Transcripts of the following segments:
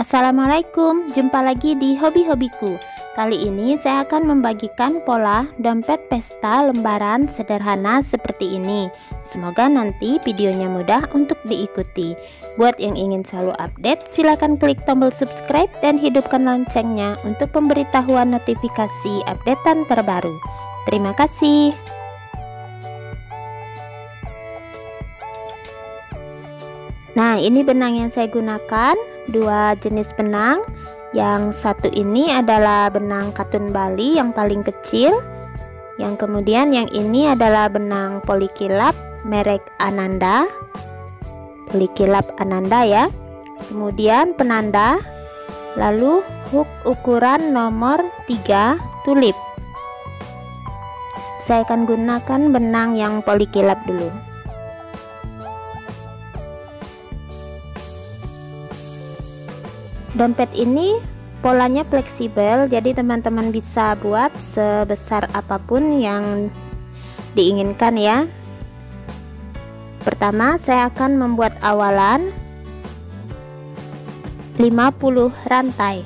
Assalamualaikum, jumpa lagi di hobi-hobiku. Kali ini saya akan membagikan pola dompet pesta lembaran sederhana seperti ini. Semoga nanti videonya mudah untuk diikuti. Buat yang ingin selalu update, silakan klik tombol subscribe dan hidupkan loncengnya untuk pemberitahuan notifikasi updatean terbaru. Terima kasih. Nah, ini benang yang saya gunakan, dua jenis benang. Yang satu ini adalah benang katun Bali yang paling kecil. Yang kemudian yang ini adalah benang polikilap merek Ananda. Polikilap Ananda ya. Kemudian penanda, lalu hook ukuran nomor 3 tulip. Saya akan gunakan benang yang polikilap dulu. Dompet ini polanya fleksibel, jadi teman-teman bisa buat sebesar apapun yang diinginkan ya. Pertama, saya akan membuat awalan 50 rantai.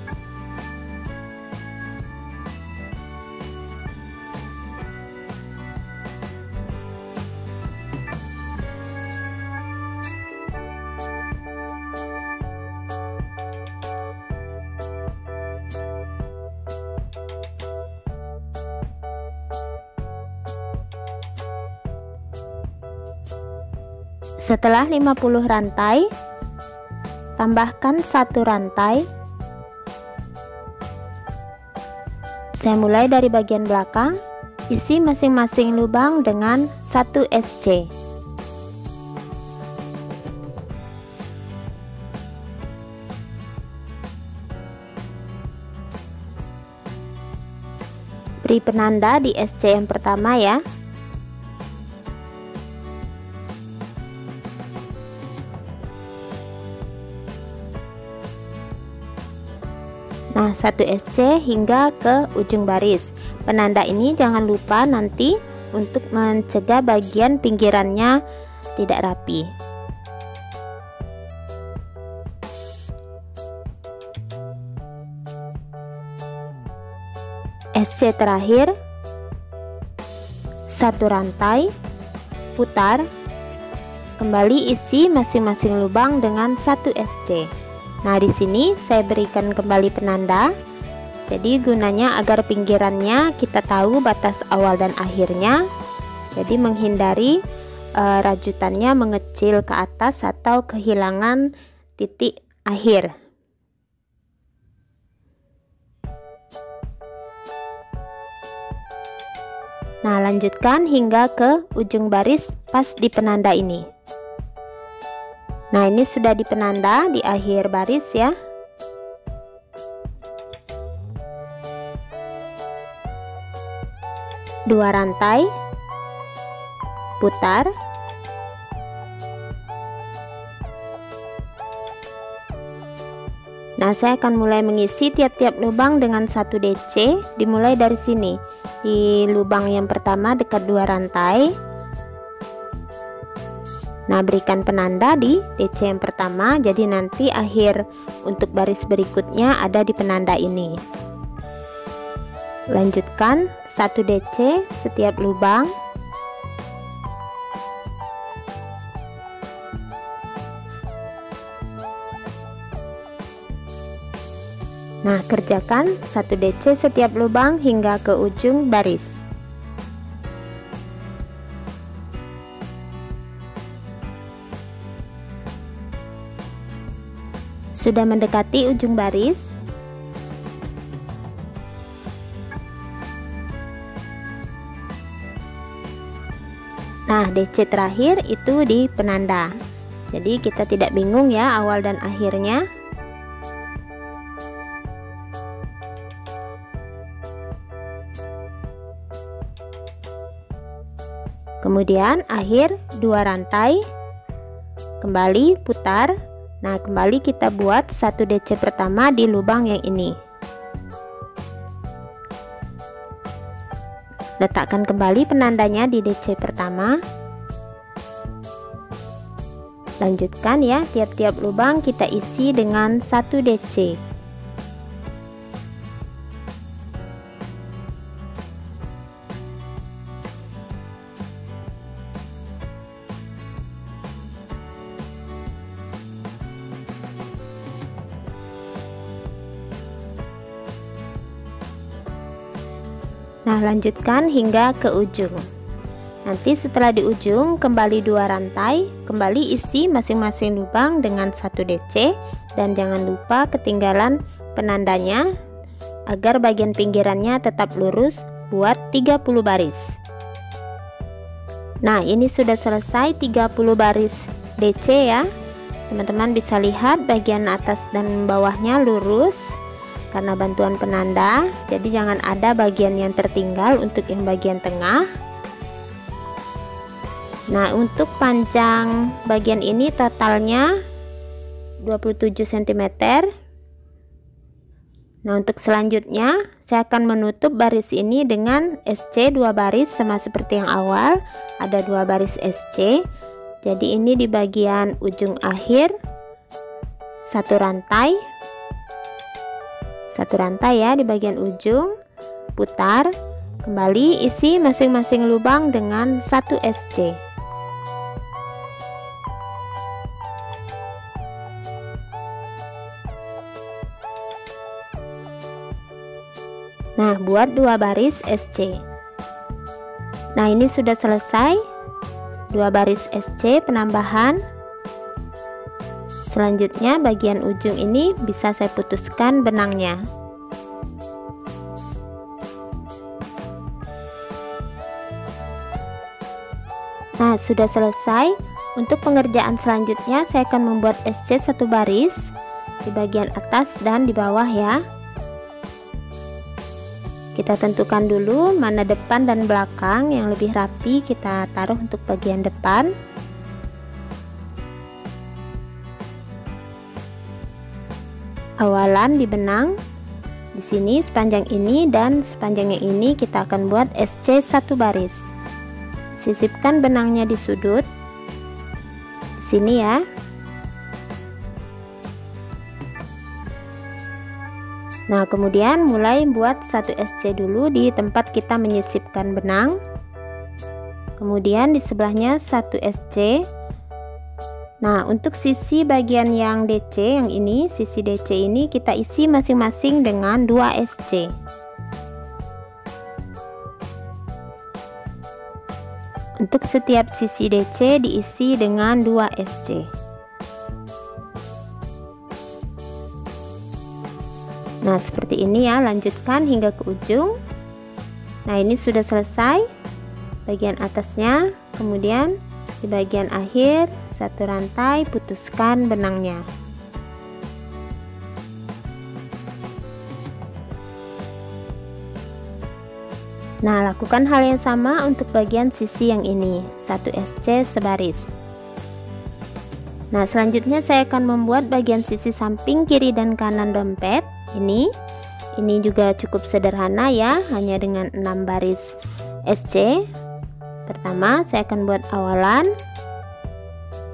Setelah 50 rantai, tambahkan 1 rantai. Saya mulai dari bagian belakang, isi masing-masing lubang dengan 1 SC. Beri penanda di SC yang pertama ya. Nah, 1 SC hingga ke ujung baris. Penanda ini jangan lupa nanti untuk mencegah bagian pinggirannya tidak rapi. SC terakhir, 1 rantai, putar, kembali isi masing-masing lubang dengan 1 SC. Nah, di sini saya berikan kembali penanda. Jadi gunanya agar pinggirannya kita tahu batas awal dan akhirnya. Jadi menghindari rajutannya mengecil ke atas atau kehilangan titik akhir. Nah, lanjutkan hingga ke ujung baris pas di penanda ini. Nah, ini sudah di penanda di akhir baris ya. Dua rantai, putar, nah saya akan mulai mengisi tiap-tiap lubang dengan 1 DC. Dimulai dari sini, di lubang yang pertama dekat 2 rantai. Nah, berikan penanda di DC yang pertama, jadi nanti akhir untuk baris berikutnya ada di penanda ini. Lanjutkan 1 DC setiap lubang. Nah, kerjakan 1 DC setiap lubang hingga ke ujung baris. Sudah mendekati ujung baris. Nah, DC terakhir itu di penanda. Jadi kita tidak bingung ya awal dan akhirnya. Kemudian akhir 2 rantai. Kembali putar. Nah, kembali kita buat 1 DC pertama di lubang yang ini. Letakkan kembali penandanya di DC pertama. Lanjutkan ya, tiap-tiap lubang kita isi dengan 1 DC. Nah, lanjutkan hingga ke ujung. Nanti setelah di ujung, kembali 2 rantai, kembali isi masing-masing lubang dengan 1 DC, dan jangan lupa ketinggalan penandanya agar bagian pinggirannya tetap lurus. Buat 30 baris. Nah, ini sudah selesai 30 baris DC ya. Teman-teman bisa lihat bagian atas dan bawahnya lurus karena bantuan penanda, jadi jangan ada bagian yang tertinggal untuk yang bagian tengah. Nah, untuk panjang bagian ini totalnya 27 cm. Nah, untuk selanjutnya saya akan menutup baris ini dengan SC 2 baris sama seperti yang awal, ada 2 baris SC. Jadi ini di bagian ujung akhir 1 rantai ya di bagian ujung, putar, kembali isi masing-masing lubang dengan 1 SC. Nah, buat 2 baris SC. Nah, ini sudah selesai 2 baris SC penambahan. Selanjutnya bagian ujung ini bisa saya putuskan benangnya. Nah, sudah selesai. Untuk pengerjaan selanjutnya saya akan membuat SC 1 baris di bagian atas dan di bawah ya. Kita tentukan dulu mana depan dan belakang yang lebih rapi, kita taruh untuk bagian depan. Awalan di benang di sini sepanjang ini dan sepanjang yang ini kita akan buat SC 1 baris. Sisipkan benangnya di sudut di sini ya. Nah, kemudian mulai buat 1 SC dulu di tempat kita menyisipkan benang. Kemudian di sebelahnya 1 SC. Nah, untuk sisi bagian yang DC yang ini, sisi DC ini kita isi masing-masing dengan 2 SC. Untuk setiap sisi DC diisi dengan 2 SC. Nah, seperti ini ya, lanjutkan hingga ke ujung. Nah, ini sudah selesai bagian atasnya. Kemudian di bagian akhir 1 rantai, putuskan benangnya. Nah, lakukan hal yang sama untuk bagian sisi yang ini, 1 SC sebaris. Nah, selanjutnya saya akan membuat bagian sisi samping kiri dan kanan dompet. Ini juga cukup sederhana ya, hanya dengan 6 baris SC. Pertama, saya akan buat awalan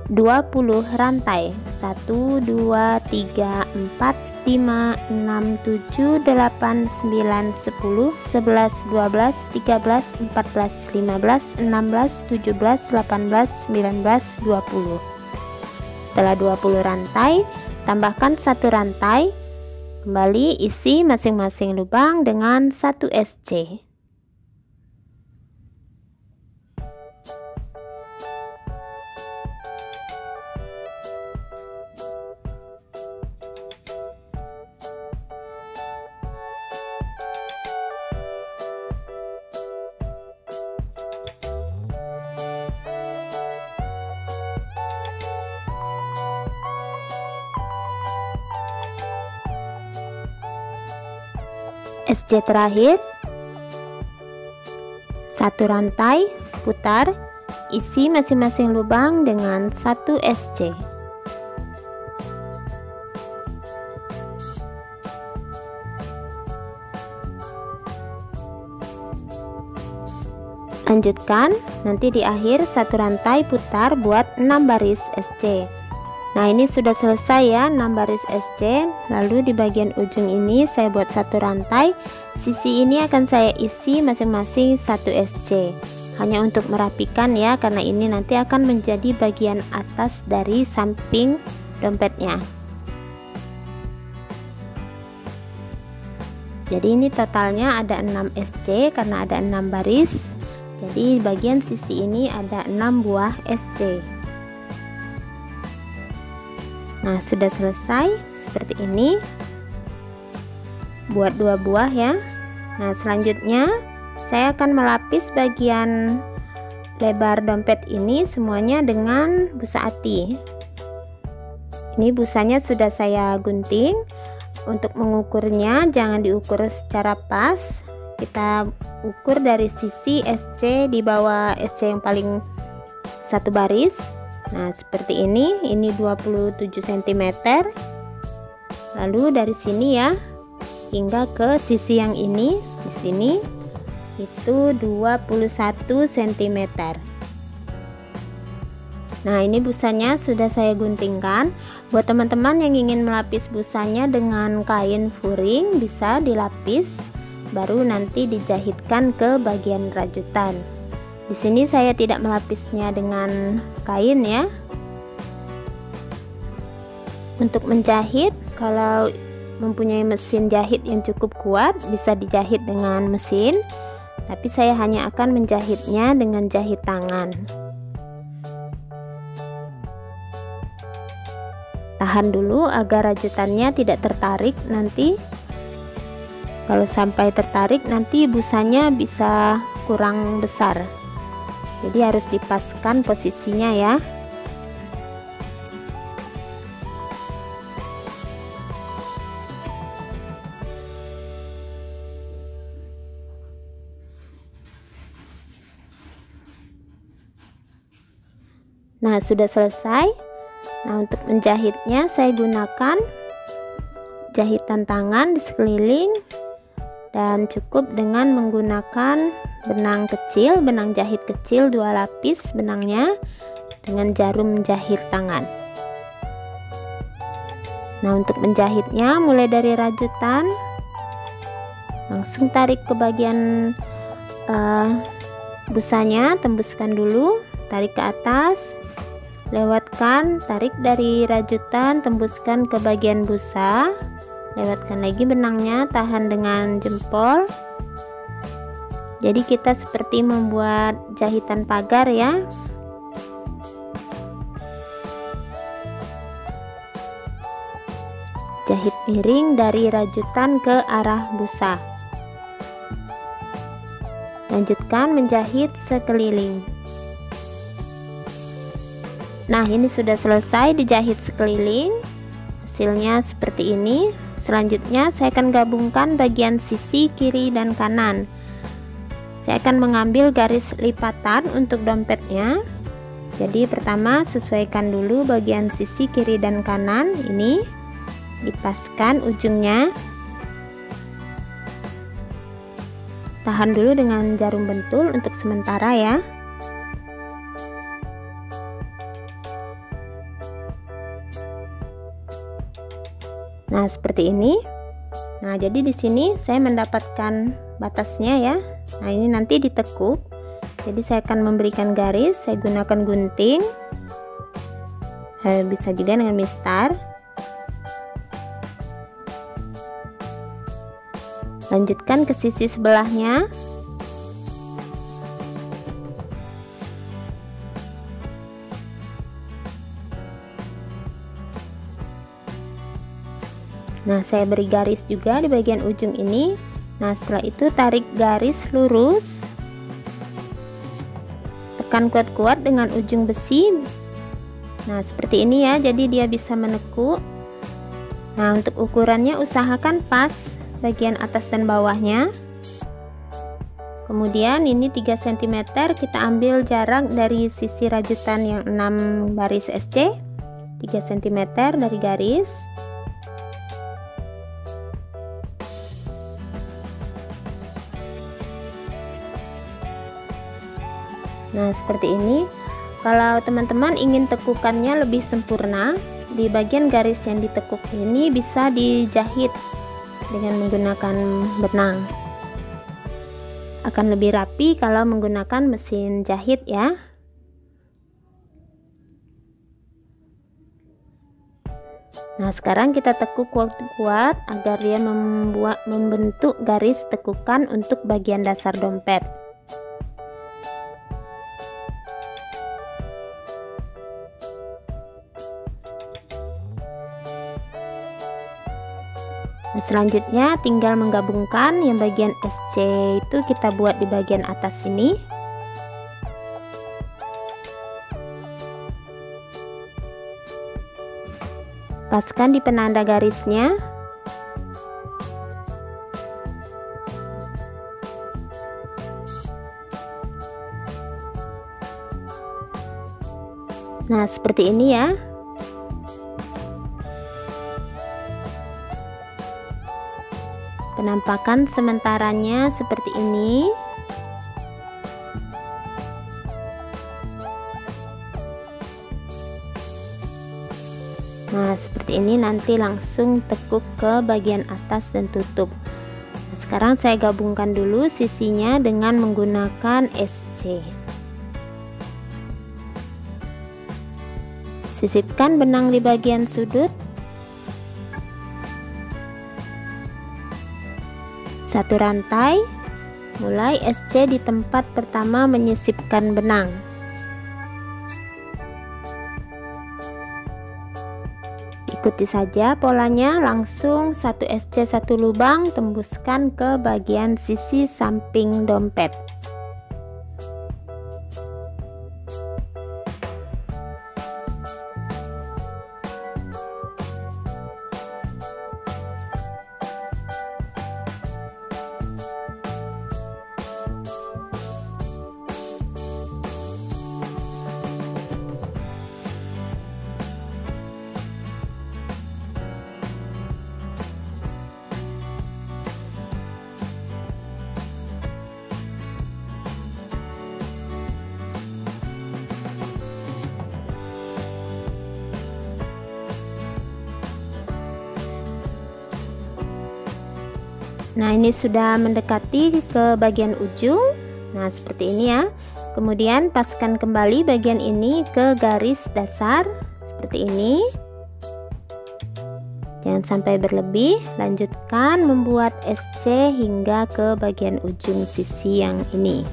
20 rantai. 1 2 3 4 5 6 7 8 9 10 11 12 13 14 15 16 17 18 19 20. Setelah 20 rantai, tambahkan 1 rantai, kembali isi masing-masing lubang dengan 1 SC. SC terakhir, 1 rantai, putar, isi masing-masing lubang dengan 1 SC. Lanjutkan, nanti di akhir 1 rantai putar buat 6 baris SC. Nah, ini sudah selesai ya 6 baris SC. Lalu di bagian ujung ini saya buat satu rantai. Sisi ini akan saya isi masing-masing 1 SC. Hanya untuk merapikan ya, karena ini nanti akan menjadi bagian atas dari samping dompetnya. Jadi ini totalnya ada 6 SC karena ada 6 baris. Jadi bagian sisi ini ada 6 buah SC. Nah, sudah selesai seperti ini. Buat 2 buah ya. Nah, selanjutnya saya akan melapis bagian lebar dompet ini semuanya dengan busa ati. Ini busanya sudah saya gunting. Untuk mengukurnya jangan diukur secara pas. Kita ukur dari sisi SC di bawah SC yang paling satu baris. Nah, seperti ini 27 cm. Lalu dari sini ya hingga ke sisi yang ini, di sini itu 21 cm. Nah, ini busanya sudah saya guntingkan. Buat teman-teman yang ingin melapis busanya dengan kain furing, bisa dilapis baru nanti dijahitkan ke bagian rajutan. Di sini saya tidak melapisnya dengan kain ya. Untuk menjahit, kalau mempunyai mesin jahit yang cukup kuat bisa dijahit dengan mesin, tapi saya hanya akan menjahitnya dengan jahit tangan. Tahan dulu agar rajutannya tidak tertarik nanti. Kalau sampai tertarik nanti busanya bisa kurang besar. Jadi harus dipaskan posisinya ya. Nah, sudah selesai. Nah, untuk menjahitnya saya gunakan jahitan tangan di sekeliling dan cukup dengan menggunakan benang kecil, benang jahit kecil 2 lapis benangnya dengan jarum jahit tangan. Nah, untuk menjahitnya mulai dari rajutan langsung tarik ke bagian busanya, tembuskan dulu, tarik ke atas, lewatkan, tarik dari rajutan, tembuskan ke bagian busa, lewatkan lagi benangnya, tahan dengan jempol. Jadi kita seperti membuat jahitan pagar ya. Jahit miring dari rajutan ke arah busa. Lanjutkan menjahit sekeliling. Nah, ini sudah selesai dijahit sekeliling. Hasilnya seperti ini. Selanjutnya saya akan gabungkan bagian sisi kiri dan kanan. Saya akan mengambil garis lipatan untuk dompetnya. Jadi pertama sesuaikan dulu bagian sisi kiri dan kanan ini, dipaskan ujungnya. Tahan dulu dengan jarum bentul untuk sementara ya. Nah, seperti ini. Nah, jadi di sini saya mendapatkan batasnya ya. Nah, ini nanti ditekuk. Jadi saya akan memberikan garis, saya gunakan gunting. Bisa juga dengan mistar. Lanjutkan ke sisi sebelahnya. Nah, saya beri garis juga di bagian ujung ini. Nah, setelah itu tarik garis lurus, tekan kuat-kuat dengan ujung besi. Nah, seperti ini ya, jadi dia bisa menekuk. Nah, untuk ukurannya usahakan pas bagian atas dan bawahnya. Kemudian ini 3 cm, kita ambil jarak dari sisi rajutan yang 6 baris SC, 3 cm dari garis. Nah, seperti ini. Kalau teman-teman ingin tekukannya lebih sempurna, di bagian garis yang ditekuk ini bisa dijahit dengan menggunakan benang. Akan lebih rapi kalau menggunakan mesin jahit ya. Nah, sekarang kita tekuk kuat-kuat agar dia membentuk garis tekukan untuk bagian dasar dompet. Nah, selanjutnya tinggal menggabungkan yang bagian SC itu kita buat di bagian atas sini. Paskan di penanda garisnya. Nah, seperti ini ya. Penampakan sementaranya seperti ini. Nah, seperti ini nanti langsung tekuk ke bagian atas dan tutup. Nah, sekarang saya gabungkan dulu sisinya dengan menggunakan SC. Sisipkan benang di bagian sudut. Satu rantai, mulai SC di tempat pertama menyisipkan benang. Ikuti saja polanya, langsung 1 SC 1 lubang, tembuskan ke bagian sisi samping dompet. Nah, ini sudah mendekati ke bagian ujung. Nah, seperti ini ya. Kemudian paskan kembali bagian ini ke garis dasar seperti ini. Jangan sampai berlebih. Lanjutkan membuat SC hingga ke bagian ujung sisi yang ini.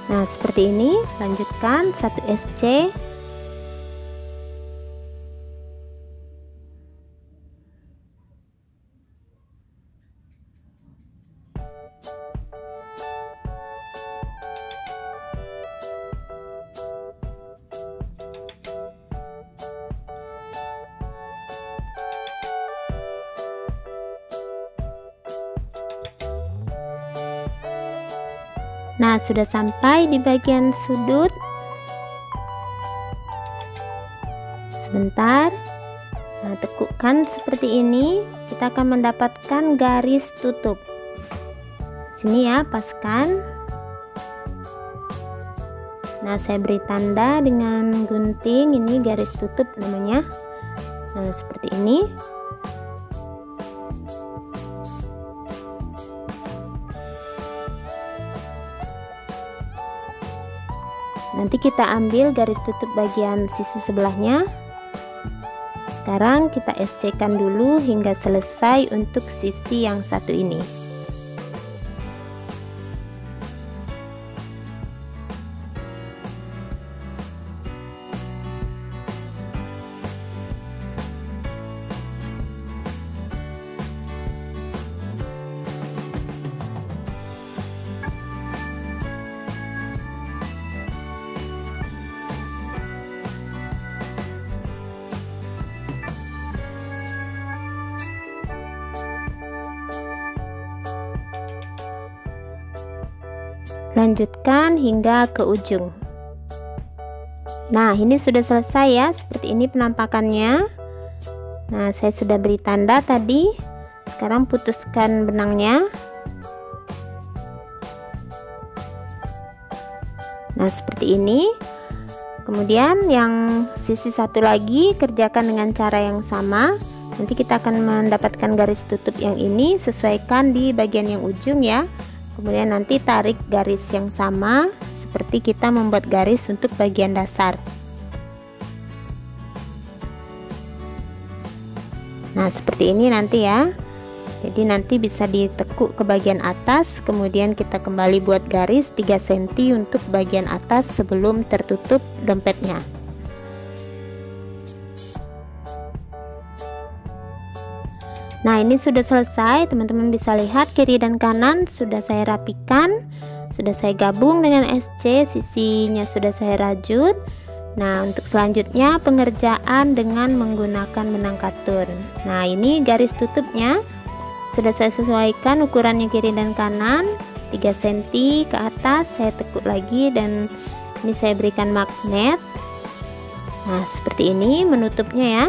Nah, seperti ini. Lanjutkan 1 SC. Nah, sudah sampai di bagian sudut. Sebentar. Nah, tekukkan seperti ini. Kita akan mendapatkan garis tutup. Sini ya, paskan. Nah, saya beri tanda dengan gunting. Ini garis tutup namanya. Nah, seperti ini. Nanti kita ambil garis tutup bagian sisi sebelahnya. Sekarang kita SC-kan dulu hingga selesai untuk sisi yang satu ini. Lanjutkan hingga ke ujung. Nah, ini sudah selesai ya, seperti ini penampakannya. Nah, saya sudah beri tanda tadi. Sekarang putuskan benangnya. Nah, seperti ini. Kemudian yang sisi satu lagi kerjakan dengan cara yang sama. Nanti kita akan mendapatkan garis tutup yang ini, sesuaikan di bagian yang ujung ya. Kemudian nanti tarik garis yang sama seperti kita membuat garis untuk bagian dasar. Nah, seperti ini nanti ya. Jadi nanti bisa ditekuk ke bagian atas, kemudian kita kembali buat garis 3 cm untuk bagian atas sebelum tertutup dompetnya. Nah, ini sudah selesai, teman-teman bisa lihat kiri dan kanan sudah saya rapikan, sudah saya gabung dengan SC, sisinya sudah saya rajut. Nah, untuk selanjutnya pengerjaan dengan menggunakan benang katun. Nah, ini garis tutupnya sudah saya sesuaikan ukurannya kiri dan kanan 3 cm ke atas, saya tekuk lagi dan ini saya berikan magnet. Nah, seperti ini menutupnya ya.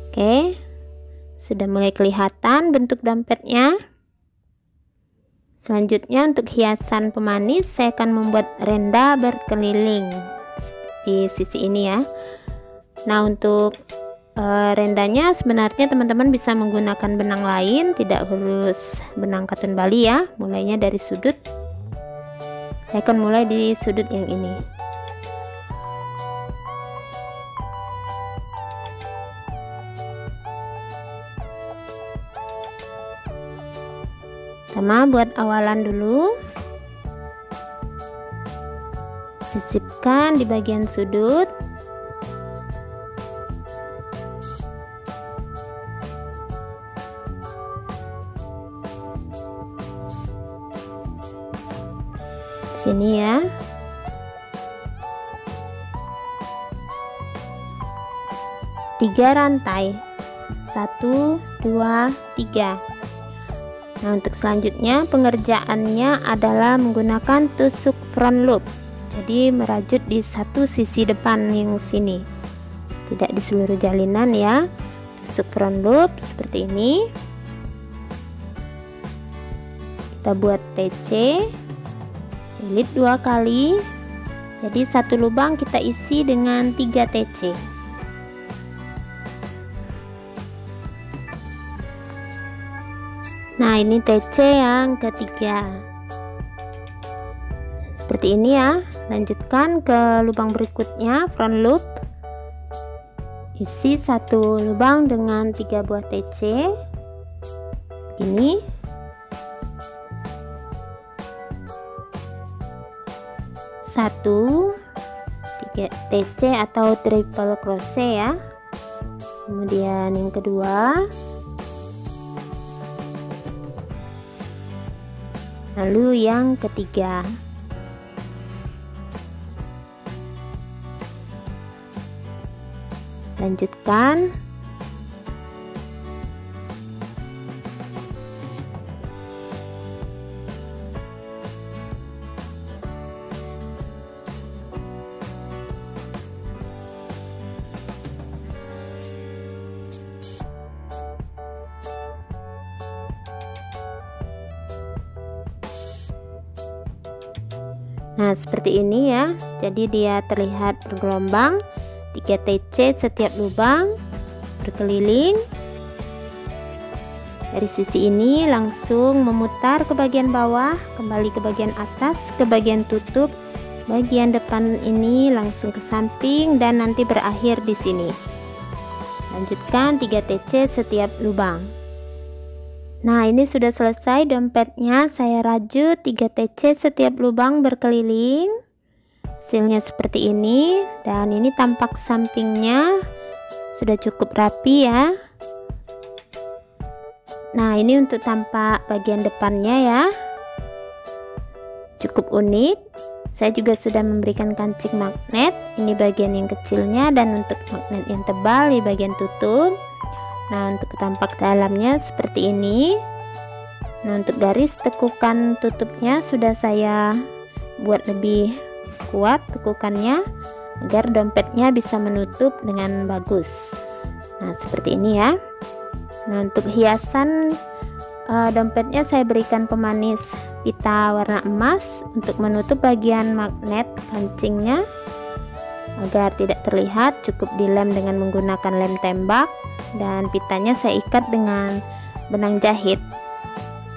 Oke, sudah mulai kelihatan bentuk dompetnya. Selanjutnya untuk hiasan pemanis saya akan membuat renda berkeliling di sisi ini ya. Nah, untuk rendanya sebenarnya teman-teman bisa menggunakan benang lain, tidak harus benang katun Bali ya. Mulainya dari sudut, saya akan mulai di sudut yang ini. Pertama buat awalan dulu, sisipkan di bagian sudut. Sini ya. Tiga rantai, 1 2 3. Nah, untuk selanjutnya pengerjaannya adalah menggunakan tusuk front loop, jadi merajut di satu sisi depan yang sini, tidak di seluruh jalinan ya. Tusuk front loop seperti ini, kita buat TC, lilit 2 kali, jadi satu lubang kita isi dengan 3 TC. Nah, ini TC yang ketiga seperti ini ya. Lanjutkan ke lubang berikutnya, front loop, isi satu lubang dengan 3 buah TC ini. Satu 3 TC atau triple crochet ya. Kemudian yang kedua, lalu yang ketiga. Lanjutkan. Nah, seperti ini ya. Jadi dia terlihat bergelombang, 3 TC setiap lubang, berkeliling. Dari sisi ini langsung memutar ke bagian bawah, kembali ke bagian atas, ke bagian tutup. Bagian depan ini langsung ke samping dan nanti berakhir di sini. Lanjutkan 3 TC setiap lubang. Nah, ini sudah selesai dompetnya. Saya rajut 3 TC setiap lubang berkeliling. Hasilnya seperti ini, dan ini tampak sampingnya sudah cukup rapi ya. Nah, ini untuk tampak bagian depannya ya, cukup unik. Saya juga sudah memberikan kancing magnet, ini bagian yang kecilnya, dan untuk magnet yang tebal di bagian tutup. Nah, untuk tampak dalamnya seperti ini. Nah, untuk garis tekukan tutupnya sudah saya buat lebih kuat tekukannya agar dompetnya bisa menutup dengan bagus. Nah, seperti ini ya. Nah, untuk hiasan dompetnya saya berikan pemanis pita warna emas untuk menutup bagian magnet kancingnya agar tidak terlihat. Cukup dilem dengan menggunakan lem tembak, dan pitanya saya ikat dengan benang jahit.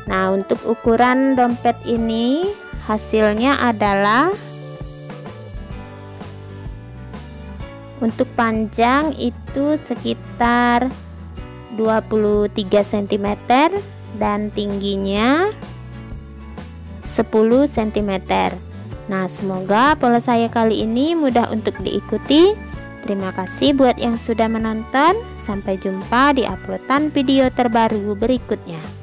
Nah, untuk ukuran dompet ini hasilnya adalah untuk panjang itu sekitar 23 cm dan tingginya 10 cm. Nah, semoga pola saya kali ini mudah untuk diikuti. Terima kasih buat yang sudah menonton. Sampai jumpa di uploadan video terbaru berikutnya.